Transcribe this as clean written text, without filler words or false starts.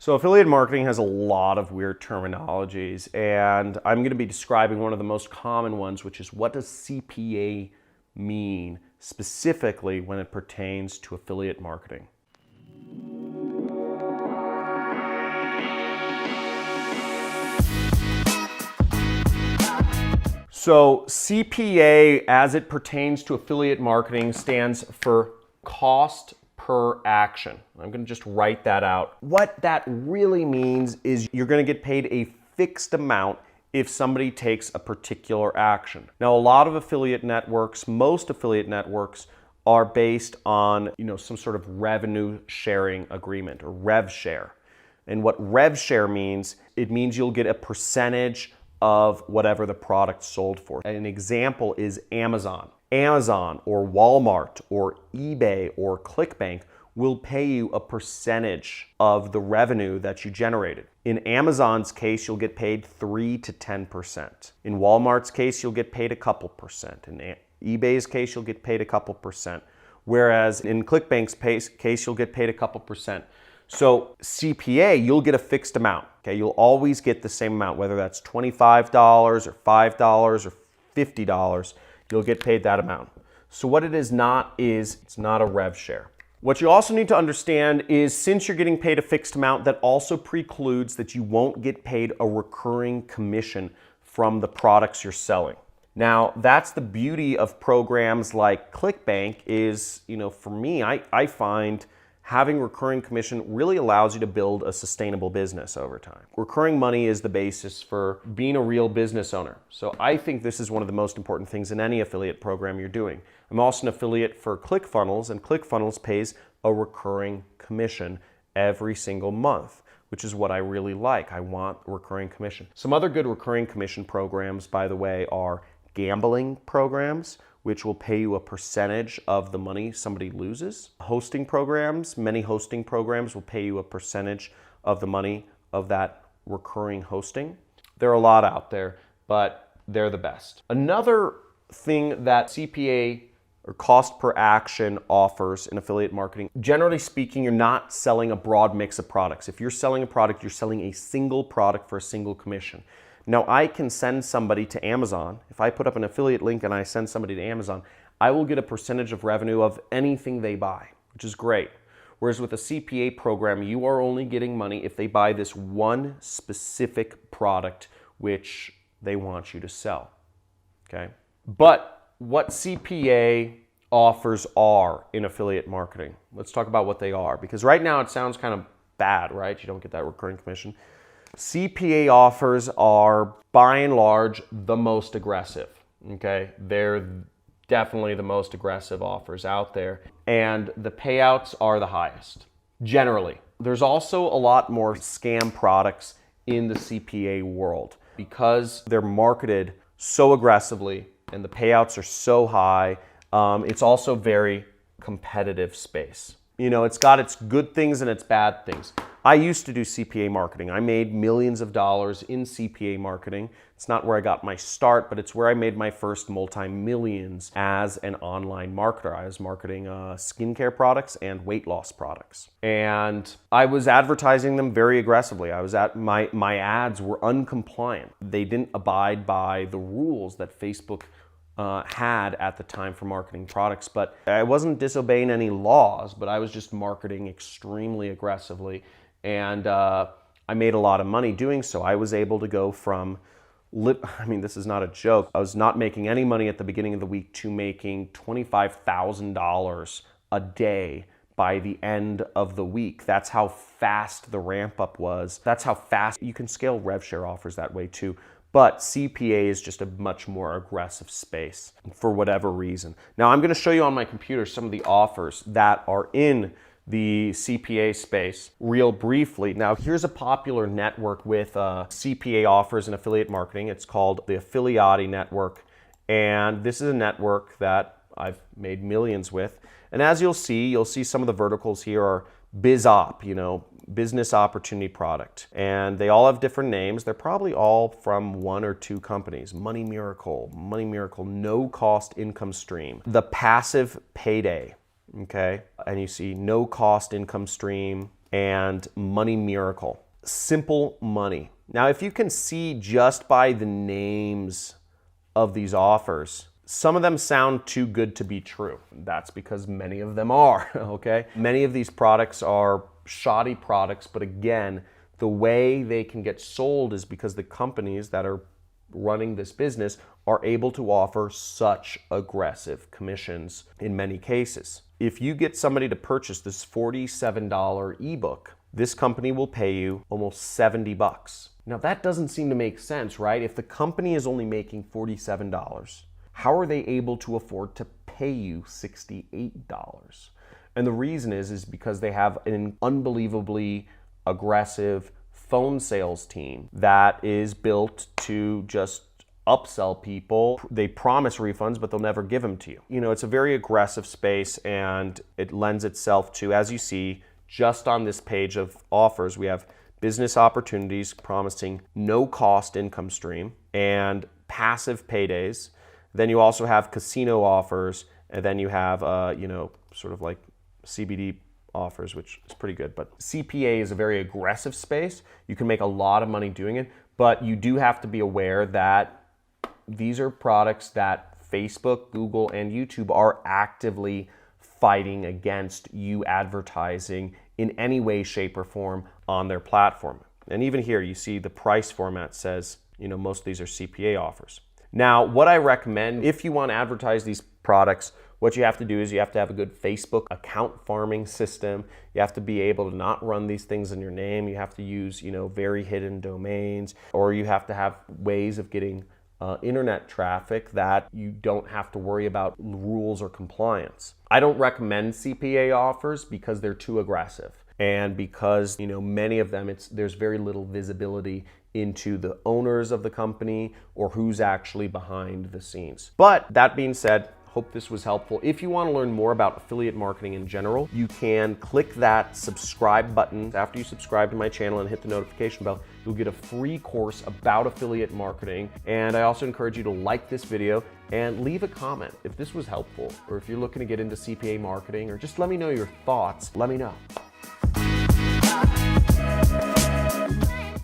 So affiliate marketing has a lot of weird terminologies, and I'm going to be describing one of the most common ones, which is what does CPA mean specifically when it pertains to affiliate marketing. So CPA, as it pertains to affiliate marketing, stands for cost per action. I'm going to just write that out. What that really means is you're going to get paid a fixed amount if somebody takes a particular action. Now, a lot of affiliate networks, most affiliate networks, are based on, some sort of revenue sharing agreement or rev share. And what rev share means, it means you'll get a percentage of whatever the product sold for. An example is Amazon. Amazon or Walmart or eBay or ClickBank will pay you a percentage of the revenue that you generated. In Amazon's case, you'll get paid 3 to 10%. In Walmart's case, you'll get paid a couple percent. In eBay's case, you'll get paid a couple percent. Whereas in ClickBank's case, you'll get paid a couple percent. So CPA, you'll get a fixed amount. Okay, you'll always get the same amount, whether that's $25 or $5 or $50. You'll get paid that amount. So what it is not is, it's not a rev share. What you also need to understand is since you're getting paid a fixed amount, that also precludes that you won't get paid a recurring commission from the products you're selling. Now, that's the beauty of programs like ClickBank is, for me, I find having recurring commission really allows you to build a sustainable business over time. Recurring money is the basis for being a real business owner. So I think this is one of the most important things in any affiliate program you're doing. I'm also an affiliate for ClickFunnels, and ClickFunnels pays a recurring commission every single month, which is what I really like. I want recurring commission. Some other good recurring commission programs, by the way, are gambling programs, which will pay you a percentage of the money somebody loses. Hosting programs, many hosting programs will pay you a percentage of the money of that recurring hosting. There are a lot out there, but they're the best. Another thing that CPA or cost per action offers in affiliate marketing, generally speaking, you're not selling a broad mix of products. If you're selling a product, you're selling a single product for a single commission. Now, I can send somebody to Amazon. If I put up an affiliate link and I send somebody to Amazon, I will get a percentage of revenue of anything they buy, which is great. Whereas with a CPA program, you are only getting money if they buy this one specific product which they want you to sell, okay? But what CPA offers are in affiliate marketing. Let's talk about what they are, because right now it sounds kind of bad, right? You don't get that recurring commission. CPA offers are, by and large, the most aggressive, okay? They're definitely the most aggressive offers out there, and the payouts are the highest, generally. There's also a lot more scam products in the CPA world because they're marketed so aggressively and the payouts are so high. It's also very competitive space. It's got its good things and its bad things. I used to do CPA marketing. I made millions of dollars in CPA marketing. It's not where I got my start, but it's where I made my first multi-millions as an online marketer. I was marketing skincare products and weight loss products. And I was advertising them very aggressively. My ads were uncompliant. They didn't abide by the rules that Facebook had at the time for marketing products, but I wasn't disobeying any laws, but I was just marketing extremely aggressively, and I made a lot of money doing so. I was able to go from, this is not a joke, I was not making any money at the beginning of the week to making $25,000 a day by the end of the week. That's how fast the ramp up was. That's how fast you can scale rev share offers that way too. But CPA is just a much more aggressive space for whatever reason. Now I'm going to show you on my computer some of the offers that are in the CPA space real briefly. Now here's a popular network with CPA offers and affiliate marketing. It's called the Affiliati Network. And this is a network that I've made millions with. And as you'll see some of the verticals here are BizOp, business opportunity product. And they all have different names. They're probably all from one or two companies. Money Miracle, no cost income stream. The passive payday, okay? And you see no cost income stream, and Money Miracle. Simple Money. Now, if you can see just by the names of these offers, some of them sound too good to be true. That's because many of them are, okay? Many of these products are shoddy products, but again, the way they can get sold is because the companies that are running this business are able to offer such aggressive commissions in many cases. If you get somebody to purchase this $47 ebook, this company will pay you almost 70 bucks. Now that doesn't seem to make sense, right? If the company is only making $47, how are they able to afford to pay you $68? And the reason is because they have an unbelievably aggressive phone sales team that is built to just upsell people. They promise refunds, but they'll never give them to you. You know, it's a very aggressive space, and it lends itself to, as you see, just on this page of offers, we have business opportunities promising no cost income stream and passive paydays. Then you also have casino offers, and then you have, sort of like CBD offers, which is pretty good. But CPA is a very aggressive space. You can make a lot of money doing it, but you do have to be aware that these are products that Facebook, Google, and YouTube are actively fighting against you advertising in any way, shape, or form on their platform. And even here, you see the price format says, most of these are CPA offers. Now, what I recommend, if you want to advertise these products, what you have to do is you have to have a good Facebook account farming system. You have to be able to not run these things in your name. You have to use, very hidden domains, or you have to have ways of getting internet traffic that you don't have to worry about rules or compliance. I don't recommend CPA offers because they're too aggressive, and because many of them, there's very little visibility into the owners of the company or who's actually behind the scenes. But that being said, hope this was helpful. If you want to learn more about affiliate marketing in general, you can click that subscribe button. After you subscribe to my channel and hit the notification bell, you'll get a free course about affiliate marketing. And I also encourage you to like this video and leave a comment if this was helpful, or if you're looking to get into CPA marketing, or just let me know your thoughts. Let me know.